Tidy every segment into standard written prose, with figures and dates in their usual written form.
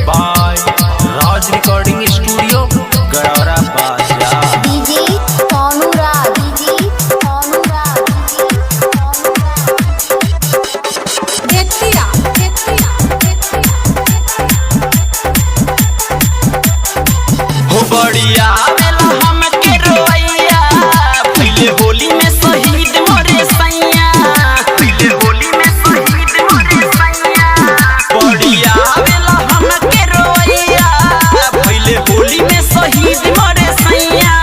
By Raj recording studio Gadaura Bazar. DJ Sonu Raj, DJ Sonu Raj, हो बढ़िया मेला हमके रोइया पहले होली में शहीद मोरे सैया, पहले होली में शहीद मोरे सैया। बढ़िया मेला हमके रोइया पहले होली में शहीद मोरे सैया।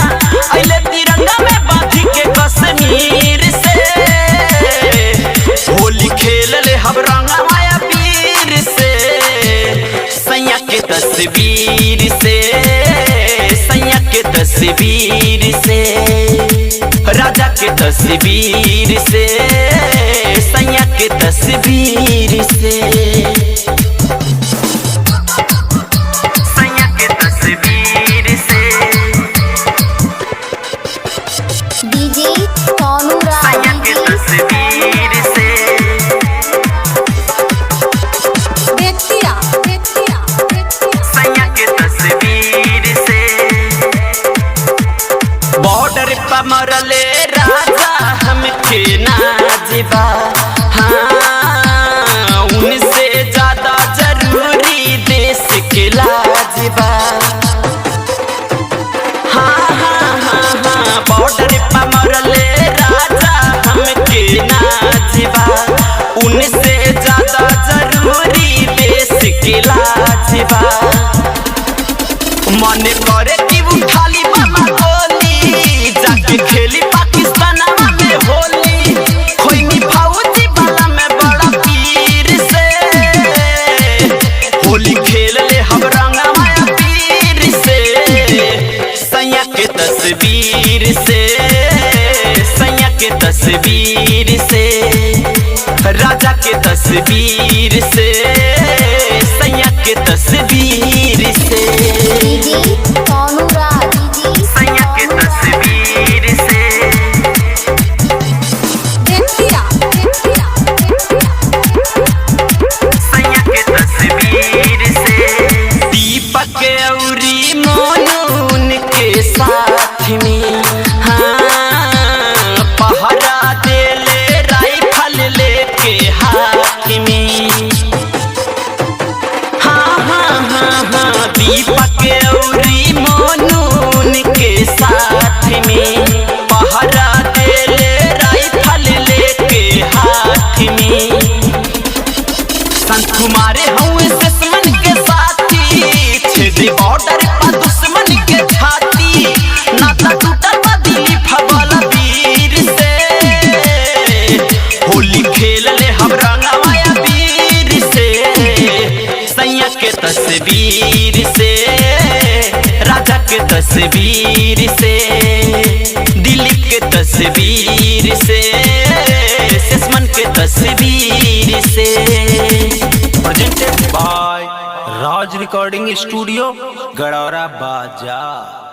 अइले तिरंगा में बांधी के कश्मीर से होली खेल ले हम रंगा माया पीर से। सैया के तस्वीर से, सैया के तस्वीर से, राजा के तस्वीर से, सैया के तस्वीर से, सैया के तस्वीर से, डीजे सोनू राज, सैया के तस्वीर से। सैया के तस्वीर से बॉर्डर पर मरले राजा हमके नाजिबा। हाँ उनसे ज्यादा जरूरी देश के लाजिबा। हाँ हाँ हाँ हाँ बॉर्डर पर मरले राजा हमके नाजिबा। उनसे ज्यादा जरूरी देश के लाजिबा। मन करे कि उठाली बाबा गोली जाके खेली पाकिस्तान में होली। खोई फौजी वाला में बड़ा पीर से होली खेल ले हम रंगा माया पीर से। सैया के तस्वीर से, सैया के तस्वीर से, राजा के तस्वीर से, सैया के तस्वीर से। डीजे सोनू राज, डीजे सैया के तस्वीर से, सैया के तस्वीर से। दीपक औरी मोनून के साथ में हाँ पहरा देले राइफल लेके हाथ में। हाँ हाँ हाँ हाँ दीपक औरी मोनून के साथ में पहरा देले राइफल लेके हाथ में। संत कुमारे हूँ दुश्मन के साथी छेदी बॉर्डर पर दुश्मन के छाती। नाता टूटल बा दिली फबल वीर से होली खेल ले हम रंगा माया वीर से। सैया के तस्वीर से, राजा के तस्वीर से, दिलीप के तस्वीर से, दुश्मन के तस्वीर से। Presented by Raj recording studio Gadaura बाजार।